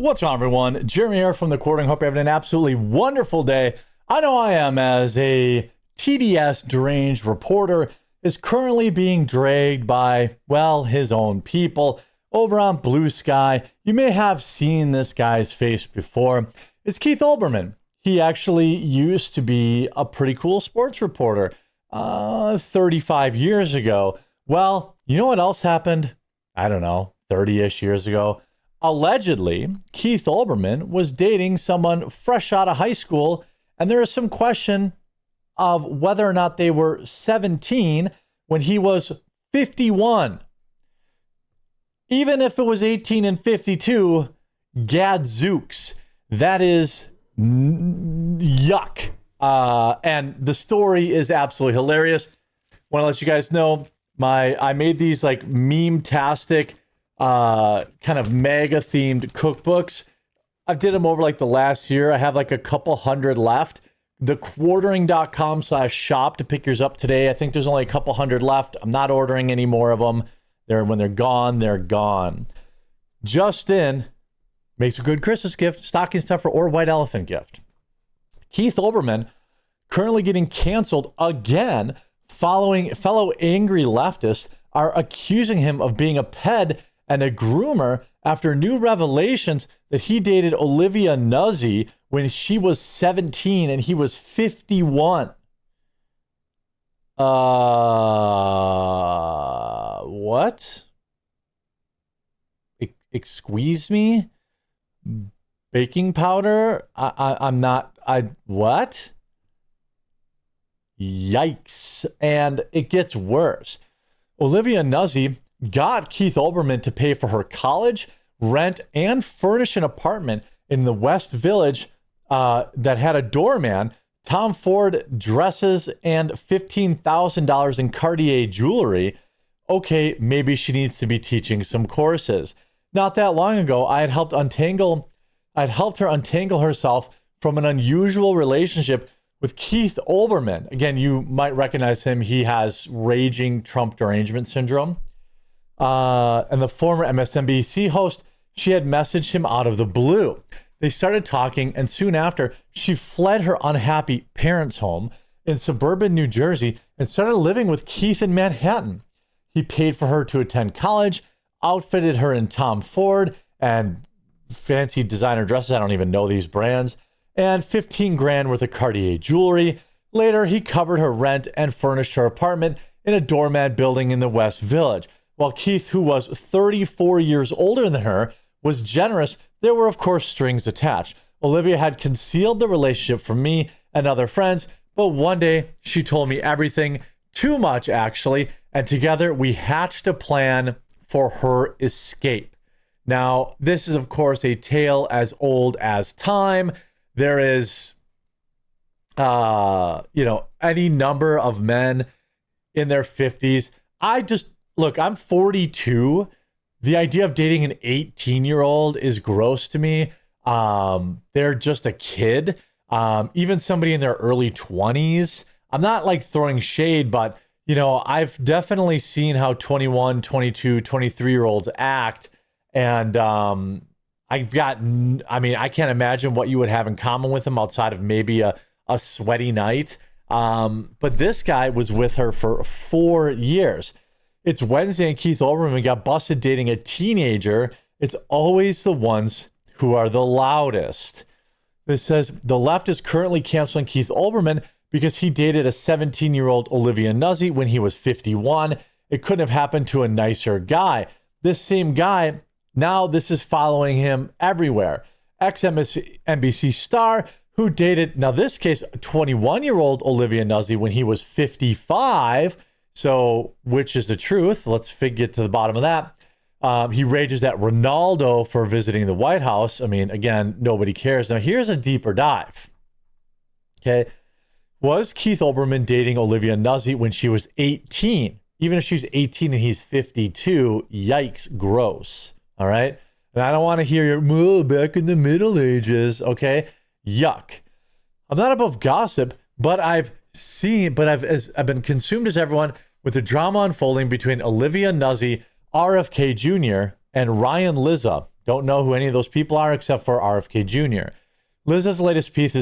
What's on, everyone? Jeremy here from The Quartering. Hope you're having an absolutely wonderful day. I know I am, as a TDS deranged reporter is currently being dragged by, well, his own people over on Blue Sky. You may have seen this guy's face before. It's Keith Olbermann. He actually used to be a pretty cool sports reporter 35 years ago. Well, you know what else happened? I don't know, 30-ish years ago. Allegedly, Keith Olbermann was dating someone fresh out of high school, and there is some question of whether or not they were 17 when he was 51. Even if it was 18 and 52, gadzooks, that is yuck. And the story is absolutely hilarious. Want to let you guys know, I made these like meme-tastic kind of mega themed cookbooks. I did them over like the last year. I have like a couple hundred left. thequartering.com/shop to pick yours up today. I think there's only a couple hundred left. I'm not ordering any more of them. When they're gone, they're gone. Just in, makes a good Christmas gift, stocking stuffer, or white elephant gift. Keith Olbermann currently getting canceled again following fellow angry leftists are accusing him of being a ped and a groomer after new revelations that he dated Olivia Nuzzi when she was 17 and he was 51. What? Excuse me? Baking powder? What? Yikes. And it gets worse. Olivia Nuzzi got Keith Olbermann to pay for her college, rent, and furnish an apartment in the West Village that had a doorman, Tom Ford dresses, and $15,000 in Cartier jewelry. Okay, maybe she needs to be teaching some courses. Not that long ago, I had helped her untangle herself from an unusual relationship with Keith Olbermann. Again, you might recognize him. He has raging Trump derangement syndrome. And the former MSNBC host, she had messaged him out of the blue. They started talking, and soon after, she fled her unhappy parents' home in suburban New Jersey and started living with Keith in Manhattan. He paid for her to attend college, outfitted her in Tom Ford and fancy designer dresses. I don't even know these brands. And 15 grand worth of Cartier jewelry. Later, he covered her rent and furnished her apartment in a doormat building in the West Village. While Keith, who was 34 years older than her, was generous, there were, of course, strings attached. Olivia had concealed the relationship from me and other friends, but one day she told me everything, too much actually, and together we hatched a plan for her escape. Now, this is, of course, a tale as old as time. There is, any number of men in their 50s. Look, I'm 42. The idea of dating an 18-year-old is gross to me. They're just a kid. Even somebody in their early 20s. I'm not like throwing shade, but, I've definitely seen how 21, 22, 23-year-olds act. And I can't imagine what you would have in common with them outside of maybe a sweaty night. But this guy was with her for 4 years. It's Wednesday and Keith Olbermann got busted dating a teenager. It's always the ones who are the loudest. This says the left is currently canceling Keith Olbermann because he dated a 17-year-old Olivia Nuzzi when he was 51. It couldn't have happened to a nicer guy. This same guy, now this is following him everywhere. Ex-MSNBC star who dated, now this case, a 21-year-old Olivia Nuzzi when he was 55. So, which is the truth? Let's get to the bottom of that. He rages at Ronaldo for visiting the White House. I mean, again, nobody cares. Now, here's a deeper dive. Okay. Was Keith Olbermann dating Olivia Nuzzi when she was 18? Even if she's 18 and he's 52, yikes, gross. All right. And I don't want to hear your, back in the Middle Ages. Okay. Yuck. I'm not above gossip, but I've been consumed as everyone with the drama unfolding between Olivia Nuzzi, RFK Jr., and Ryan Lizza, Don't know who any of those people are except for RFK Jr. Liz's latest piece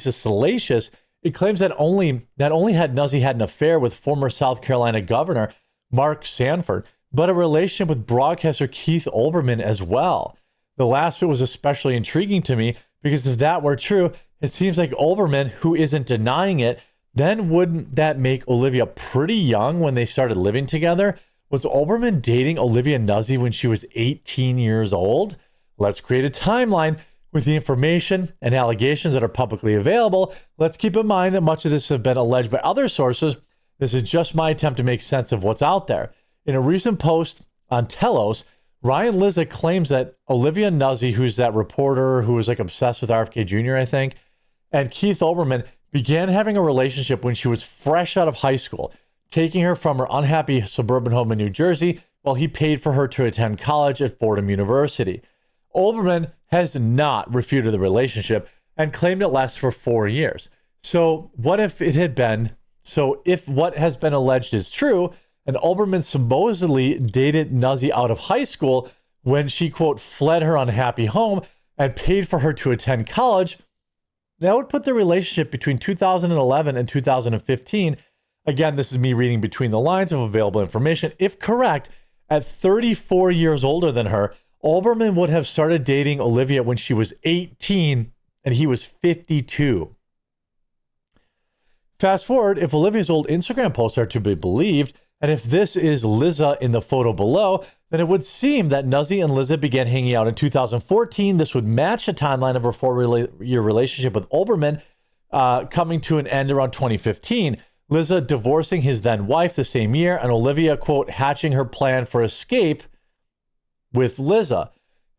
is salacious. It claims that only had Nuzzy had an affair with former South Carolina Governor Mark Sanford, but a relationship with broadcaster Keith Olbermann as well. The last bit was especially intriguing to me because if that were true, it seems like Olbermann, who isn't denying it, then wouldn't that make Olivia pretty young when they started living together? Was Olbermann dating Olivia Nuzzy when she was 18 years old? Let's create a timeline. With the information and allegations that are publicly available, let's keep in mind that much of this has been alleged by other sources. This is just my attempt to make sense of what's out there. In a recent post on Telos, Ryan Lizza claims that Olivia Nuzzy, who's that reporter who was like obsessed with RFK Jr., I think, and Keith Olbermann began having a relationship when she was fresh out of high school, taking her from her unhappy suburban home in New Jersey while he paid for her to attend college at Fordham University. Olbermann has not refuted the relationship and claimed it lasts for 4 years. So what if it had been, if what has been alleged is true, and Olbermann supposedly dated Nuzzy out of high school when she, quote, fled her unhappy home and paid for her to attend college, that would put the relationship between 2011 and 2015, again, this is me reading between the lines of available information, if correct, at 34 years older than her, Olbermann would have started dating Olivia when she was 18 and he was 52. Fast forward, if Olivia's old Instagram posts are to be believed, and if this is Lizza in the photo below, then it would seem that Nuzzy and Lizza began hanging out in 2014. This would match the timeline of her 4-year relationship with Olbermann, coming to an end around 2015. Lizza divorcing his then wife the same year, and Olivia, quote, hatching her plan for escape with Lizza.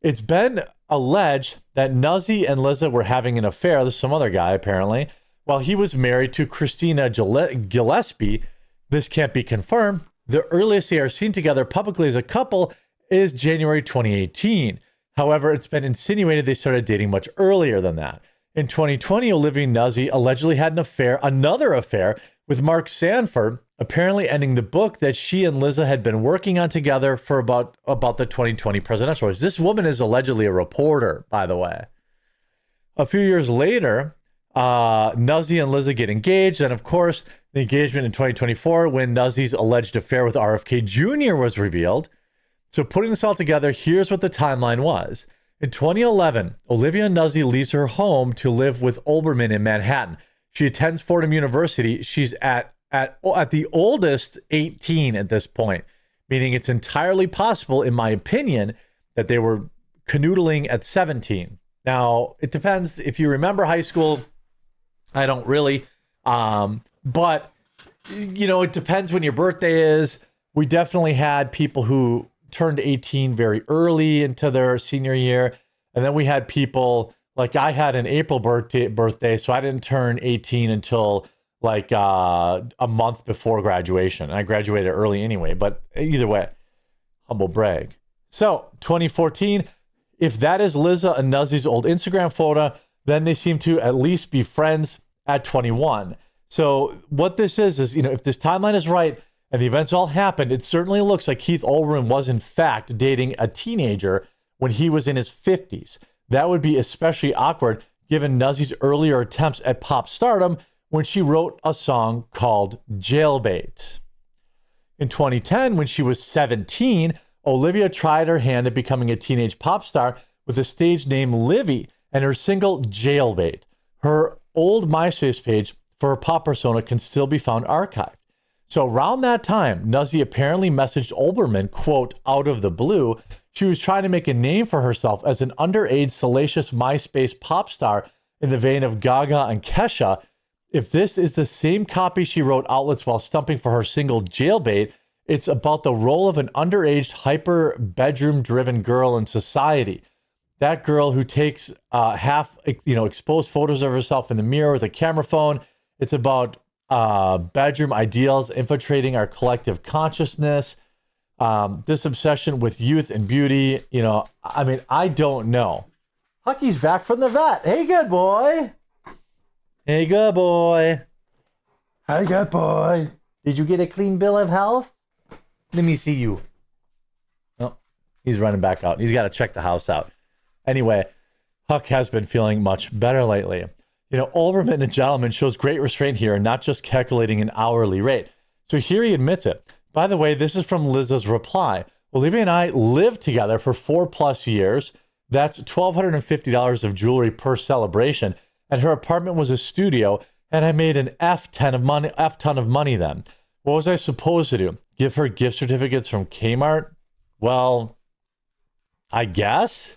It's been alleged that Nuzzy and Lizza were having an affair. There's some other guy, apparently, while he was married to Christina Gillespie. This can't be confirmed. The earliest they are seen together publicly as a couple is January 2018. However, it's been insinuated they started dating much earlier than that. In 2020, Olivia Nuzzy allegedly had another affair with Mark Sanford, apparently ending the book that she and Lizza had been working on together for about the 2020 presidential race. This woman is allegedly a reporter, by the way. A few years later, Nuzzy and Lizza get engaged, and of course, the engagement in 2024 when Nuzzy's alleged affair with RFK Jr. was revealed. So putting this all together, here's what the timeline was. In 2011, Olivia Nuzzy leaves her home to live with Olbermann in Manhattan. She attends Fordham University. She's at the oldest 18 at this point, meaning it's entirely possible, in my opinion, that they were canoodling at 17. Now, it depends. If you remember high school, I don't really. But, you know, it depends when your birthday is. We definitely had people who turned 18 very early into their senior year. And then we had people, like I had an April birthday, so I didn't turn 18 until like a month before graduation. I graduated early anyway, but either way, humble brag. So 2014, if that is Lizza and Nuzzy's old Instagram photo, then they seem to at least be friends at 21. So what this is, you know, if this timeline is right and the events all happened, it certainly looks like Keith Olbermann was in fact dating a teenager when he was in his 50s. That would be especially awkward given Nuzzy's earlier attempts at pop stardom when she wrote a song called Jailbait. In 2010, when she was 17, Olivia tried her hand at becoming a teenage pop star with a stage name Livy and her single Jailbait. Her old MySpace page for her pop persona can still be found archived. So around that time, Nuzzy apparently messaged Olbermann, quote, out of the blue. She was trying to make a name for herself as an underage, salacious MySpace pop star in the vein of Gaga and Kesha. If this is the same copy she wrote outlets while stumping for her single Jailbait, it's about the role of an underage, hyper bedroom-driven girl in society. That girl who takes exposed photos of herself in the mirror with a camera phone. It's about bedroom ideals infiltrating our collective consciousness. This obsession with youth and beauty. You know, I mean, I don't know. Hucky's back from the vet. Hey, good boy. Hey, good boy. Hey, good boy. Did you get a clean bill of health? Let me see you. Oh, He's running back out. He's got to check the house out. Anyway, Huck has been feeling much better lately. You know, Olbermann, a gentleman, shows great restraint here and not just calculating an hourly rate. So here he admits it. By the way, this is from Liz's reply. Olivia and I lived together for 4+ years. That's $1,250 of jewelry per celebration. And her apartment was a studio, and I made an F ton of money then. What was I supposed to do? Give her gift certificates from Kmart? Well, I guess.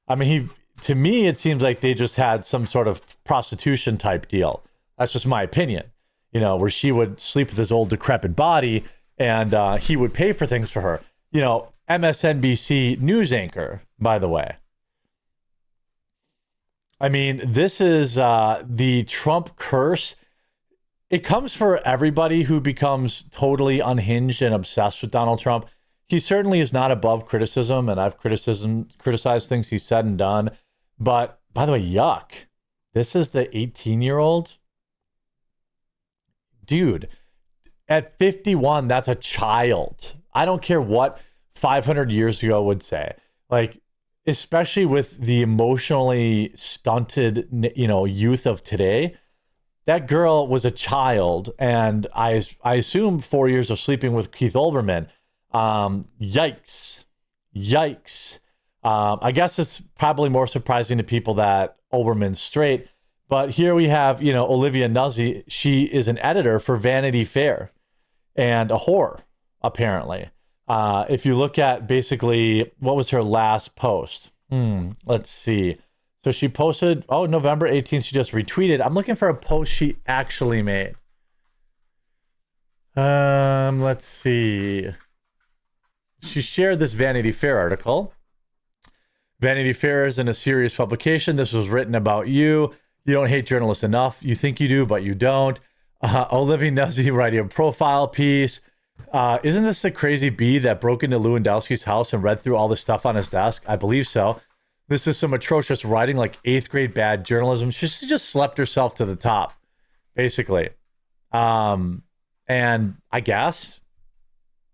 I mean, to me, it seems like they just had some sort of prostitution type deal. That's just my opinion. You know, where she would sleep with his old decrepit body and he would pay for things for her. You know, MSNBC news anchor, by the way. I mean, this is the Trump curse. It comes for everybody who becomes totally unhinged and obsessed with Donald Trump. He certainly is not above criticism, and I've criticized things he's said and done. But by the way, yuck. This is the 18-year-old? Dude, at 51, that's a child. I don't care what 500 years ago would say. Like, especially with the emotionally stunted, you know, youth of today, that girl was a child. And I assume 4 years of sleeping with Keith Olbermann. Yikes. I guess it's probably more surprising to people that Olbermann's straight. But here we have, you know, Olivia Nuzzi. She is an editor for Vanity Fair and a whore, apparently. If you look at basically, what was her last post? Let's see. So she posted, November 18th, she just retweeted. I'm looking for a post she actually made. Let's see. She shared this Vanity Fair article. Vanity Fair isn't a serious publication. This was written about you. You don't hate journalists enough. You think you do, but you don't. Olivia Nuzzi writing a profile piece. Isn't this a crazy bee that broke into Lewandowski's house and read through all the stuff on his desk? I believe so. This is some atrocious writing, like 8th grade bad journalism. She just slept herself to the top, basically. And I guess,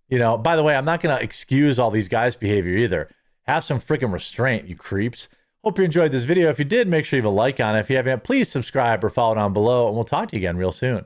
you know, by the way, I'm not going to excuse all these guys' behavior either. Have some freaking restraint, you creeps. Hope you enjoyed this video. If you did, make sure you have a like on it. If you haven't, please subscribe or follow down below, and we'll talk to you again real soon.